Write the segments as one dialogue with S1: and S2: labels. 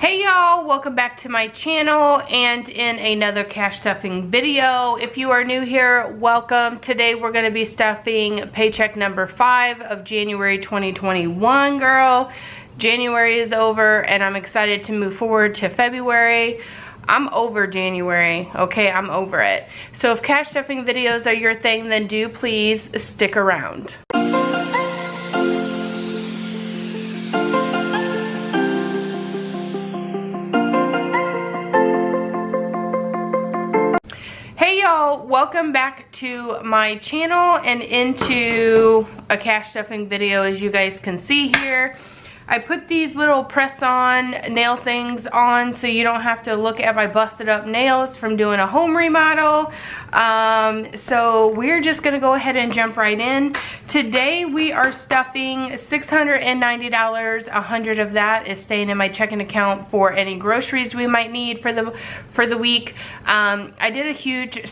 S1: Hey y'all, welcome back to my channel and in another cash stuffing video. If you are new here, welcome. Today we're going to be stuffing paycheck number 5 of January 2021, girl. January is over and I'm excited to move forward to February. I'm over January, okay? I'm over it. So if cash stuffing videos are your thing, then do please stick around. Hey y'all, welcome back to my channel and into a cash stuffing video. As you guys can see here, I put these little press-on nail things on so you don't have to look at my busted up nails from doing a home remodel. So we're just gonna go ahead and jump right in. Today we are stuffing $690. 100 of that is staying in my checking account for any groceries we might need for the week. I did a huge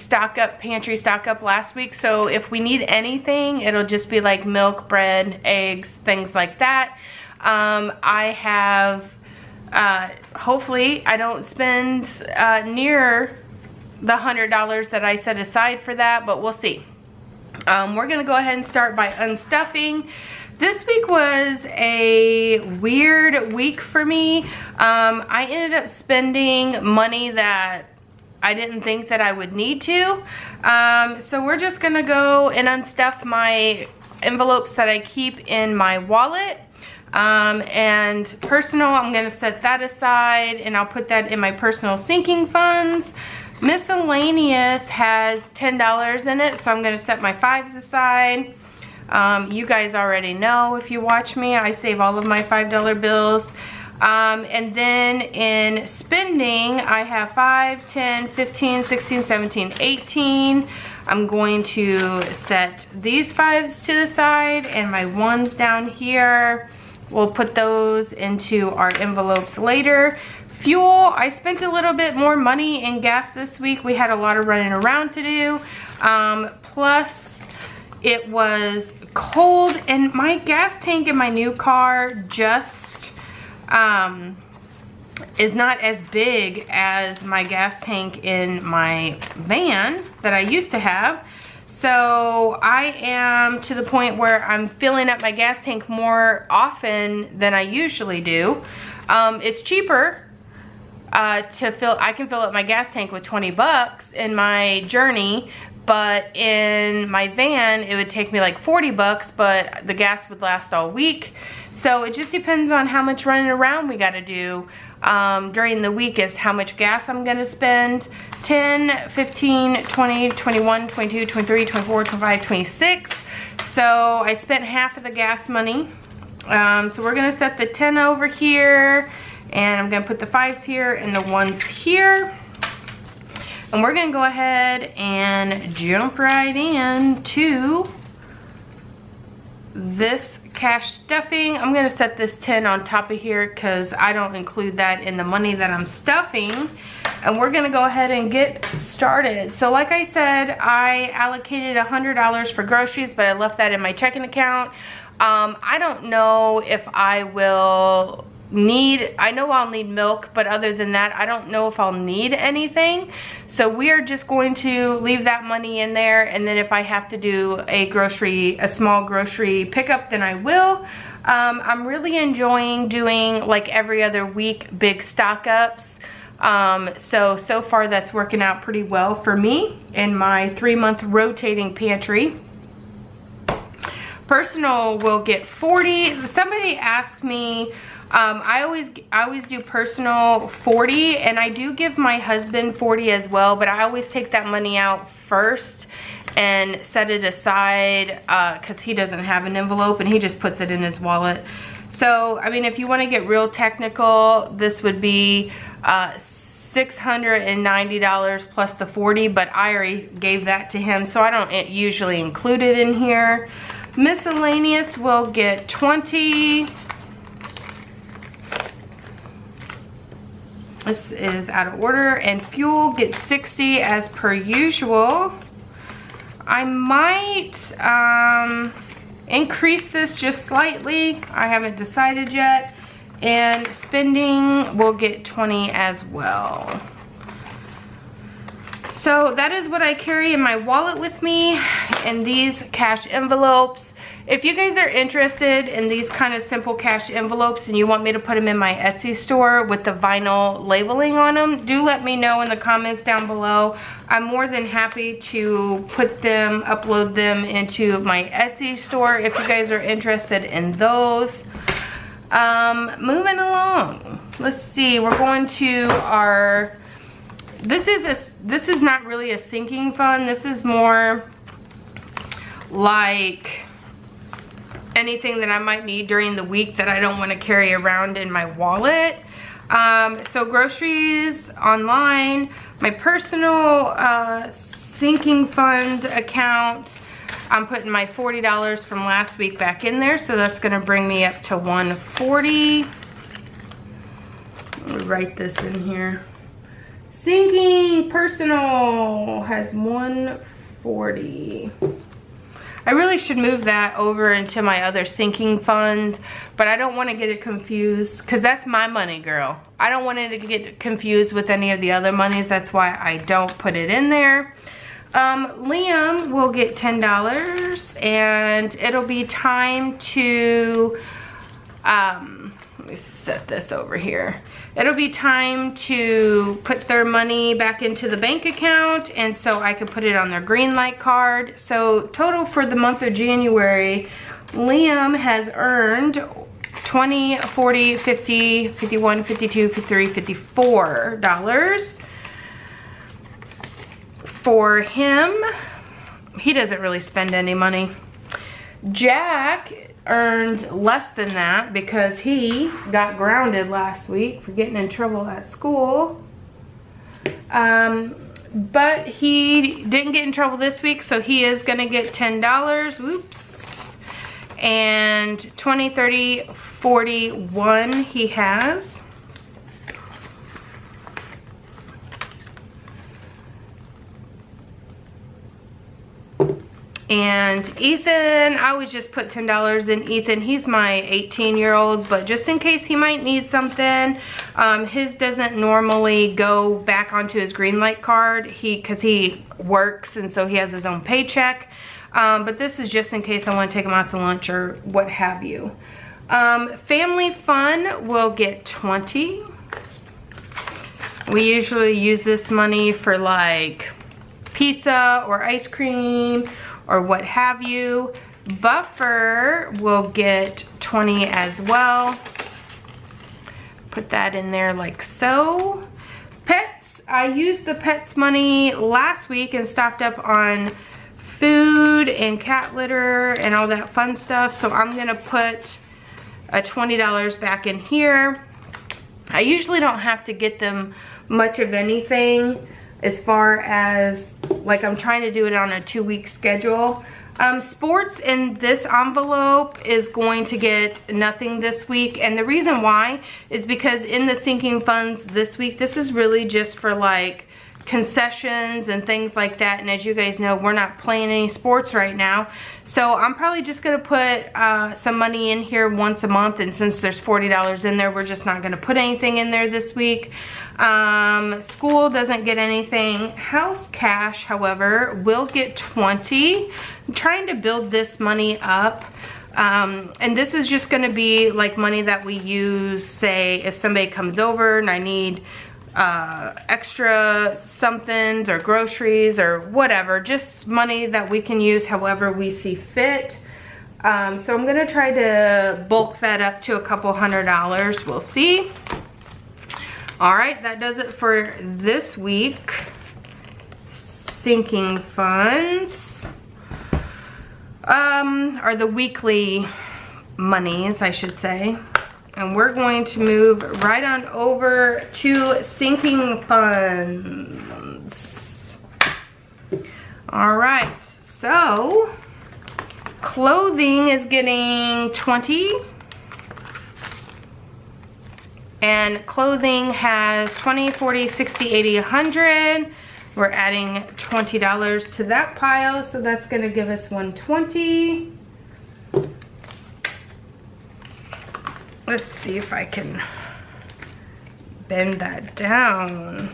S1: pantry stock up last week, so if we need anything, it'll just be like milk, bread, eggs, things like that. I have, hopefully I don't spend near the $100 that I set aside for that, but we'll see. We're gonna go ahead and start by unstuffing. This week was a weird week for me. I ended up spending money that I didn't think that I would need to. So we're just gonna go and unstuff my envelopes that I keep in my wallet. And personal, I'm gonna set that aside and I'll put that in my personal sinking funds. Miscellaneous has $10 in it, so I'm gonna set my 5s aside. You guys already know, if you watch me, I save all of my $5 bills. And then in spending, I have 5, 10, 15, 16, 17, 18. I'm going to set these 5s to the side and my 1s down here. We'll put those into our envelopes later. Fuel, I spent a little bit more money in gas this week. We had a lot of running around to do. Plus, it was cold and my gas tank in my new car just is not as big as my gas tank in my van that I used to have. So I am to the point where I'm filling up my gas tank more often than I usually do. It's cheaper to fill. I can fill up my gas tank with 20 bucks in my Journey, but in my van it would take me like 40 bucks, but the gas would last all week. So it just depends on how much running around we got to do during the week is how much gas I'm going to spend. 10, 15, 20, 21, 22, 23, 24, 25, 26. So I spent half of the gas money. So we're going to set the 10 over here, and I'm going to put the 5s here and the 1s here. And we're going to go ahead and jump right into this cash stuffing. I'm going to set this 10 on top of here because I don't include that in the money that I'm stuffing. And we're going to go ahead and get started. So like I said, I allocated $100 for groceries, but I left that in my checking account. I don't know if I will need, I know I'll need milk, but other than that, I don't know if I'll need anything. So we are just going to leave that money in there, and then if I have to do a small grocery pickup, then I will. I'm really enjoying doing like every other week big stock ups. So far that's working out pretty well for me in my 3-month rotating pantry. Personal will get 40. Somebody asked me, I always do personal 40, and I do give my husband 40 as well, but I always take that money out first and set it aside because he doesn't have an envelope and he just puts it in his wallet. So I mean, if you want to get real technical, this would be $690 plus the 40, but I already gave that to him, so I don't usually include it in here. Miscellaneous will get 20. This is out of order. And fuel gets 60 as per usual. I might increase this just slightly. I haven't decided yet. And spending will get 20 as well. So that is what I carry in my wallet with me, and these cash envelopes. If you guys are interested in these kind of simple cash envelopes and you want me to put them in my Etsy store with the vinyl labeling on them, do let me know in the comments down below. I'm more than happy to put them, upload them into my Etsy store if you guys are interested in those. Moving along. Let's see, we're going to our, this is not really a sinking fund. This is more like anything that I might need during the week that I don't want to carry around in my wallet. So groceries, online, my personal sinking fund account, I'm putting my $40 from last week back in there, so that's going to bring me up to $140. Let me write this in here. Sinking personal has $140. I really should move that over into my other sinking fund, but I don't want to get it confused because that's my money, girl. I don't want it to get confused with any of the other monies. That's why I don't put it in there. Liam will get $10, and it'll be time to, let me set this over here. It'll be time to put their money back into the bank account, and so I can put it on their green light card. So total for the month of January, Liam has earned 20, 40, 50, 51, 52, 53, $54. For him, he doesn't really spend any money. Jack earned less than that because he got grounded last week for getting in trouble at school. But he didn't get in trouble this week, so he is gonna get $10. Whoops. And 20, 30, 41 he has. And Ethan, I would just put $10 in Ethan. He's my 18-year-old, but just in case he might need something. His doesn't normally go back onto his green light card because he works, and so he has his own paycheck. But this is just in case I want to take him out to lunch or what have you. Family fun will get 20. We usually use this money for like pizza or ice cream or what have you. Buffer will get 20 as well. Put that in there like so. Pets, I used the pets money last week and stocked up on food and cat litter and all that fun stuff, so I'm gonna put a $20 back in here. I usually don't have to get them much of anything as far as, like, I'm trying to do it on a 2-week schedule. Sports in this envelope is going to get nothing this week, and the reason why is because in the sinking funds this week, this is really just for like concessions and things like that, and as you guys know, we're not playing any sports right now, so I'm probably just gonna put some money in here once a month, and since there's $40 in there, we're just not gonna put anything in there this week. School doesn't get anything. House cash, however, will get 20. I'm trying to build this money up. And this is just gonna be like money that we use, say, if somebody comes over and I need extra somethings or groceries or whatever, just money that we can use however we see fit. So I'm gonna try to bulk that up to a couple $100. We'll see. All right, that does it for this week. Sinking funds, or the weekly monies, I should say. And we're going to move right on over to sinking funds. All right, so clothing is getting 20. And clothing has 20, 40, 60, 80, 100. We're adding $20 to that pile, so that's gonna give us 120. Let's see if I can bend that down.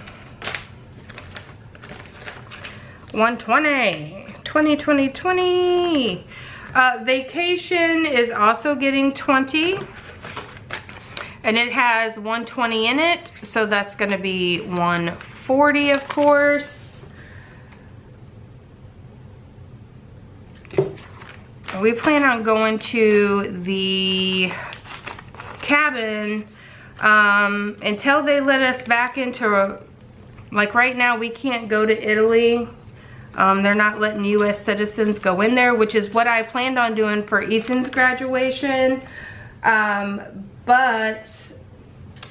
S1: 120, 20, 20, 20. Vacation is also getting 20. And it has 120 in it, so that's gonna be 140, of course. We plan on going to the cabin until they let us back into, like right now we can't go to Italy. They're not letting US citizens go in there, which is what I planned on doing for Ethan's graduation. But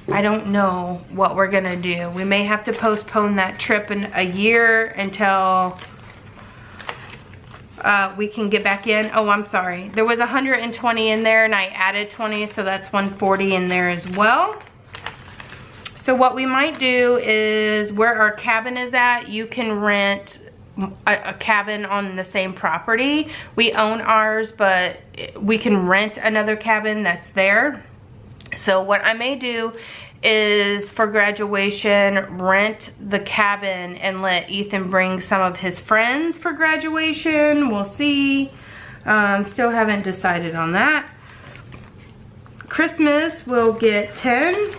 S1: I don't know what we're gonna do. We may have to postpone that trip in a year until we can get back in. Oh, I'm sorry. There was 120 in there and I added 20, so that's 140 in there as well. So what we might do is where our cabin is at, you can rent a cabin on the same property. We own ours, but we can rent another cabin that's there. So what I may do is for graduation, rent the cabin and let Ethan bring some of his friends for graduation. We'll see. Still haven't decided on that. Christmas will get 10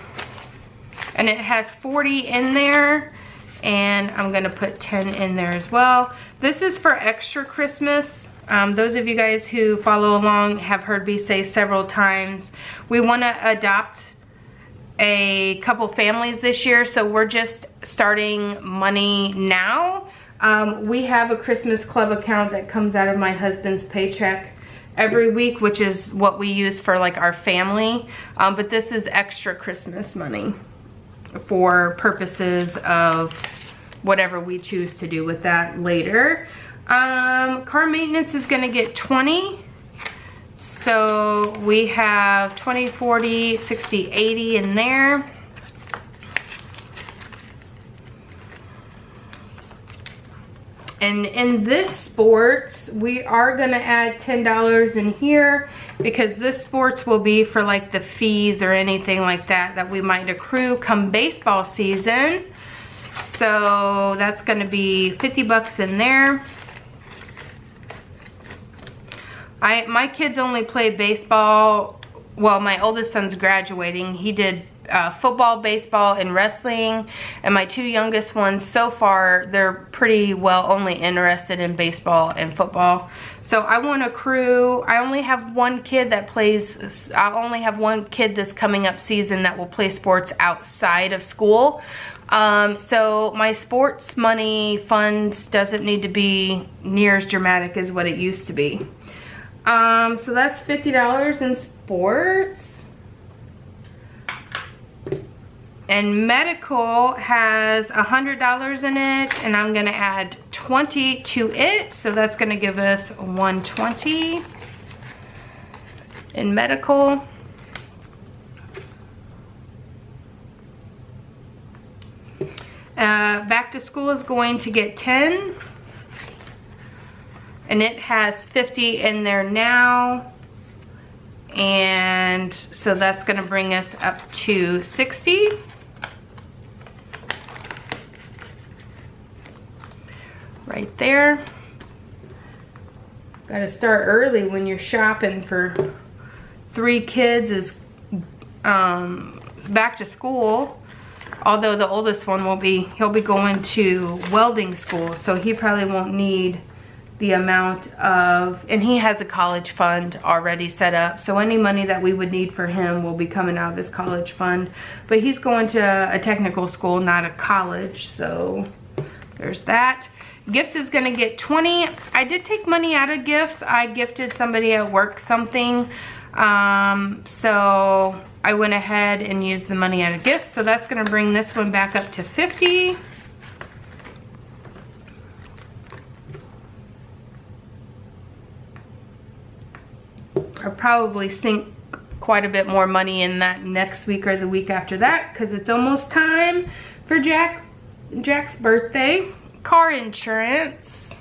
S1: and it has 40 in there, and I'm gonna put 10 in there as well. This is for extra Christmas. Those of you guys who follow along have heard me say several times, we want to adopt a couple families this year, so we're just starting money now. We have a Christmas club account that comes out of my husband's paycheck every week, which is what we use for like our family, but this is extra Christmas money for purposes of whatever we choose to do with that later. Car maintenance is gonna get 20. So we have 20, 40, 60, 80 in there. And in this sports, we are gonna add $10 in here because this sports will be for like the fees or anything like that that we might accrue come baseball season. So that's gonna be 50 bucks in there. My kids only play baseball. Well, my oldest son's graduating. He did football, baseball, and wrestling. And my two youngest ones, so far, they're pretty well only interested in baseball and football. So I want to accrue. I only have one kid that plays, I only have one kid this coming up season that will play sports outside of school. So my sports money funds doesn't need to be near as dramatic as what it used to be. So that's $50 in sports. And medical has $100 in it, and I'm gonna add 20 to it, so that's gonna give us 120 in medical. Back to school is going to get 10. And it has 50 in there now. And so that's gonna bring us up to 60. Right there. Gotta start early when you're shopping for 3 kids is back to school. Although the oldest one he'll be going to welding school, so he probably won't need the amount of, and he has a college fund already set up, so any money that we would need for him will be coming out of his college fund. But he's going to a technical school, not a college, so there's that. Gifts is gonna get 20. I did take money out of gifts. I gifted somebody at work something, so I went ahead and used the money out of gifts, so that's gonna bring this one back up to 50. I'll probably sink quite a bit more money in that next week or the week after that, because it's almost time for Jack's birthday. Car insurance,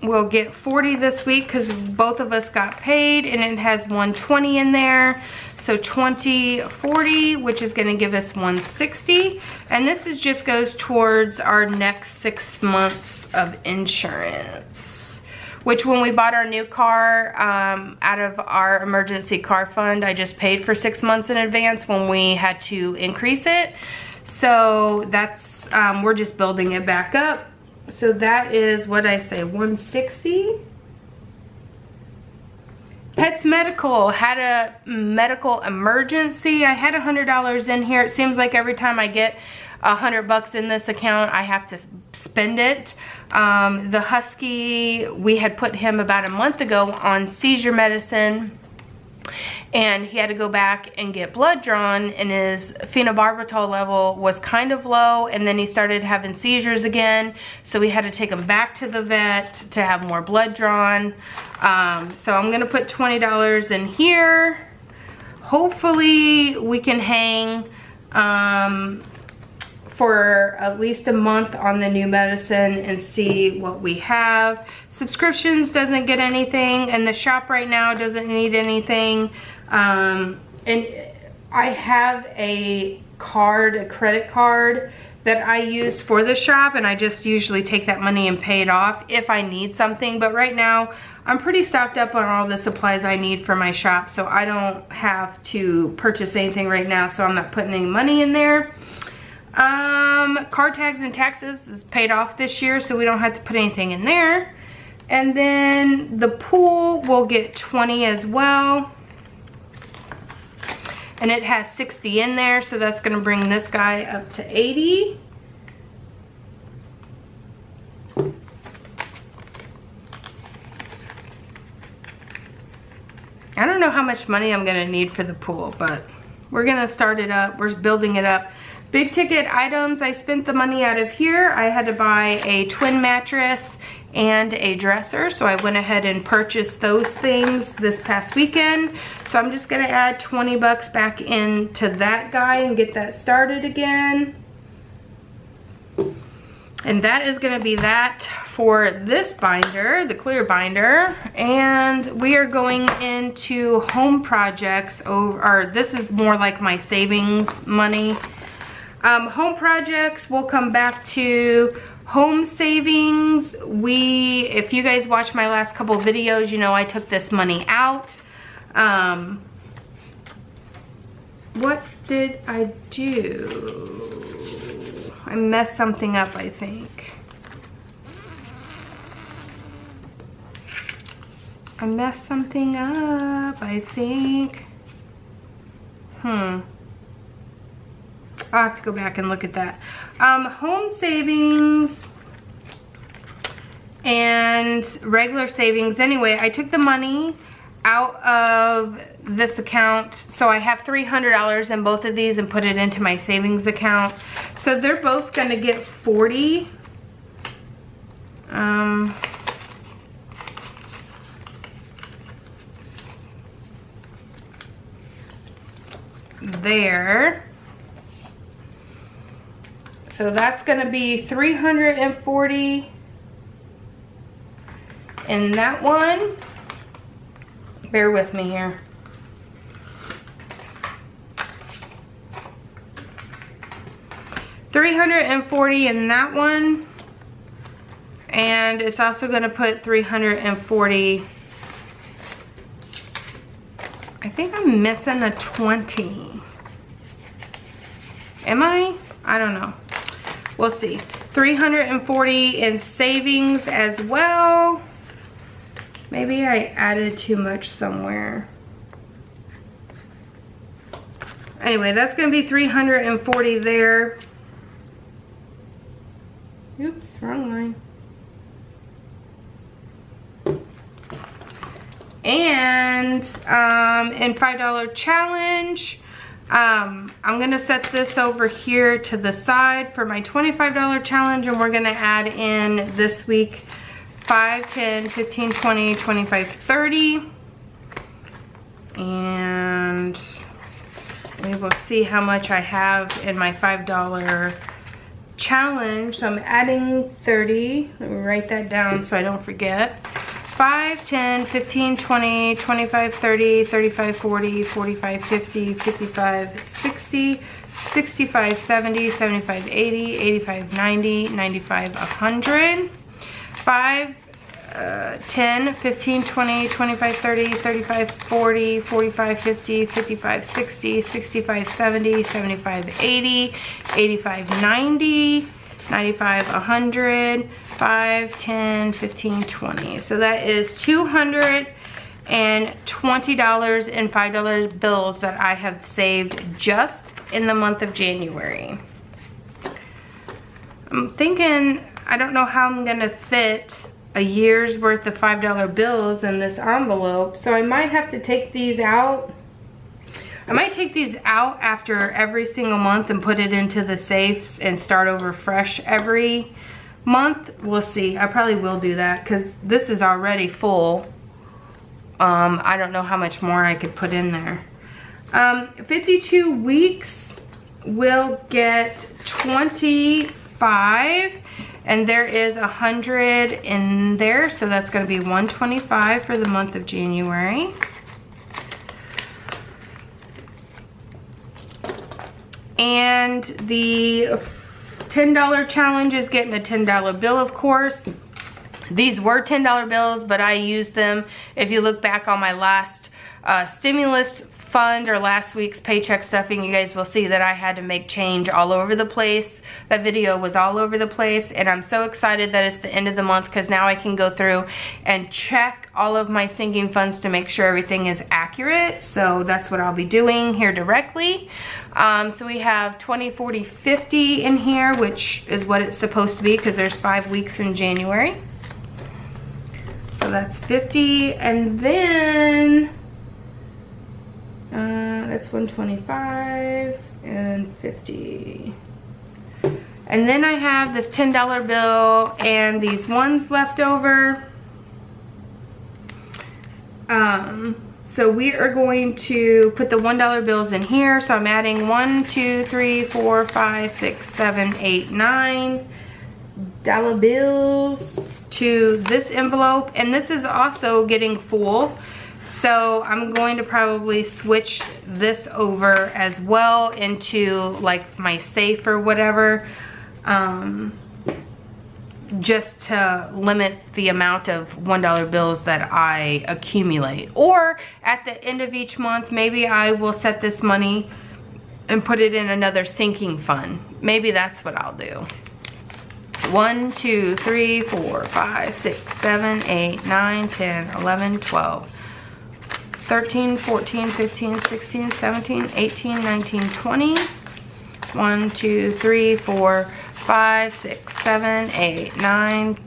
S1: we'll get 40 this week because both of us got paid, and it has 120 in there. So 20, 40, which is gonna give us 160. And this is just goes towards our next 6 months of insurance. Which when we bought our new car, out of our emergency car fund, I just paid for 6 months in advance when we had to increase it. So that's, we're just building it back up. So that is, what I say, 160. Pets Medical, had a medical emergency. I had $100 in here. It seems like every time I get $100 in this account, I have to spend it. The Husky, we had put him about a month ago on seizure medicine, and he had to go back and get blood drawn, and his phenobarbital level was kind of low, and then he started having seizures again, so we had to take him back to the vet to have more blood drawn. So I'm gonna put $20 in here. Hopefully we can hang for at least a month on the new medicine and see what we have. Subscriptions doesn't get anything, and the shop right now doesn't need anything. And I have a card, a credit card that I use for the shop, and I just usually take that money and pay it off if I need something. But right now I'm pretty stocked up on all the supplies I need for my shop, so I don't have to purchase anything right now, so I'm not putting any money in there. Car tags and taxes is paid off this year, so we don't have to put anything in there. And then the pool will get 20 as well. And it has 60 in there, so that's gonna bring this guy up to 80. I don't know how much money I'm gonna need for the pool, but we're gonna start it up. We're building it up. Big ticket items, I spent the money out of here. I had to buy a twin mattress and a dresser, so I went ahead and purchased those things this past weekend. So I'm just gonna add 20 bucks back into that guy and get that started again. And that is gonna be that for this binder, the clear binder. And we are going into home projects, or this is more like my savings money. Home projects, we'll come back to home savings. If you guys watch my last couple videos, you know I took this money out. What did I do? I messed something up, I think. I messed something up, I think. I'll have to go back and look at that. Home savings and regular savings. Anyway, I took the money out of this account. So I have $300 in both of these and put it into my savings account. So they're both gonna get 40. There. So that's gonna be 340 in that one. Bear with me here. $340 in that one. And it's also gonna put 340. I think I'm missing a 20. Am I? I don't know. We'll see. 340 in savings as well. Maybe I added too much somewhere. Anyway, that's gonna be 340 there. Oops, wrong line. And in $5 challenge, I'm gonna set this over here to the side for my $25 challenge, and we're gonna add in this week 5, 10, 15, 20, 25, 30. And we will see how much I have in my $5 challenge. So I'm adding 30. Let me write that down so I don't forget. 5, 10, 15, 20, 25, 30, 35, 40, 45, 50, 55, 60, 65, 70, 75, 80, 85, 90, 95, 100. 5, 10, 15, 20, 25, 30, 35, 40, 45, 50, 55, 60, 65, 70, 75, 80, 85, 90, 95, 100, 5, 10, 15, 20. So that is $220 in $5 bills that I have saved just in the month of January. I'm thinking, I don't know how I'm gonna fit a year's worth of $5 bills in this envelope, so I might have to take these out. I might take these out after every single month and put it into the safes and start over fresh every month. We'll see. I probably will do that because this is already full. I don't know how much more I could put in there. 52 weeks will get 25, and there is 100 in there, so that's going to be 125 for the month of January. And the $10 challenge is getting a $10 bill, of course. These were $10 bills, but I used them. If you look back on my last stimulus fund or last week's paycheck stuffing, you guys will see that I had to make change all over the place. That video was all over the place, and I'm so excited that it's the end of the month because now I can go through and check all of my sinking funds to make sure everything is accurate. So that's what I'll be doing here directly. So we have 20, 40, 50 in here, which is what it's supposed to be because there's 5 weeks in January. So that's 50, and then that's 125 and 50. And then I have this $10 bill and these ones left over. So we are going to put the $1 bills in here. So I'm adding 1, 2, 3, 4, 5, 6, 7, 8, 9 dollar bills to this envelope, and this is also getting full. So I'm going to probably switch this over as well into like my safe or whatever, just to limit the amount of $1 bills that I accumulate. Or at the end of each month, maybe I will set this money and put it in another sinking fund. Maybe that's what I'll do. 1, 2, 3, 4, 5, 6, 7, 8, 9, 10, 11, 12. 13, 14, 15, 16, 17, 18, 19, 20. 1, 2, 3, 4, 5, 6, 7, 8, 9,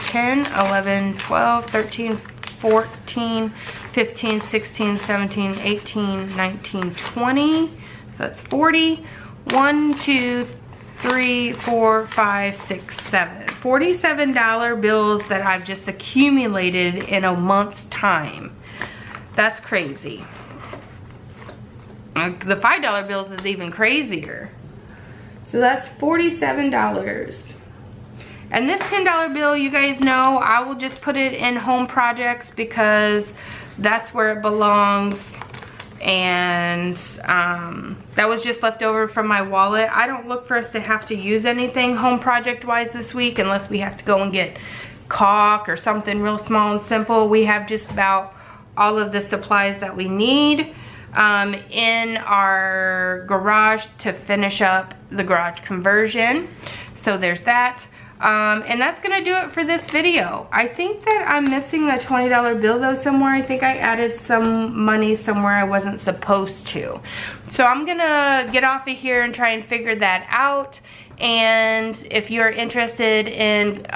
S1: 10, 11, 12, 13, 14, 15, 16, 17, 18, 19, 20. So that's 40. 1, 2, 3, 4, 5, 6, 7. $47 bills that I've just accumulated in a month's time. That's crazy. The $5 bills is even crazier. So that's $47. And this $10 bill, you guys know, I will just put it in home projects because that's where it belongs. And that was just left over from my wallet. I don't look for us to have to use anything home project wise this week unless we have to go and get caulk or something real small and simple. We have just about all of the supplies that we need in our garage to finish up the garage conversion. So there's that. And that's gonna do it for this video. I think that I'm missing a $20 bill though somewhere. I think I added some money somewhere I wasn't supposed to. So I'm gonna get off of here and try and figure that out. And if you're interested in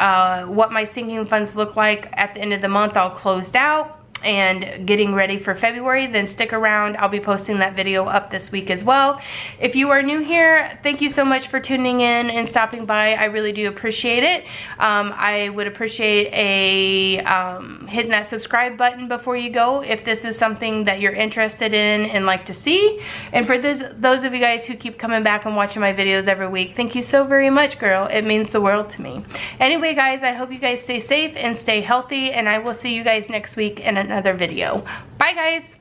S1: what my sinking funds look like at the end of the month, all closed out, and getting ready for February, then stick around. I'll be posting that video up this week as well. If you are new here, thank you so much for tuning in and stopping by. I really do appreciate it. I would appreciate hitting that subscribe button before you go if this is something that you're interested in and like to see. And for those of you guys who keep coming back and watching my videos every week, thank you so very much, girl. It means the world to me. Anyway, guys, I hope you guys stay safe and stay healthy, and I will see you guys next week in another video. Bye, guys.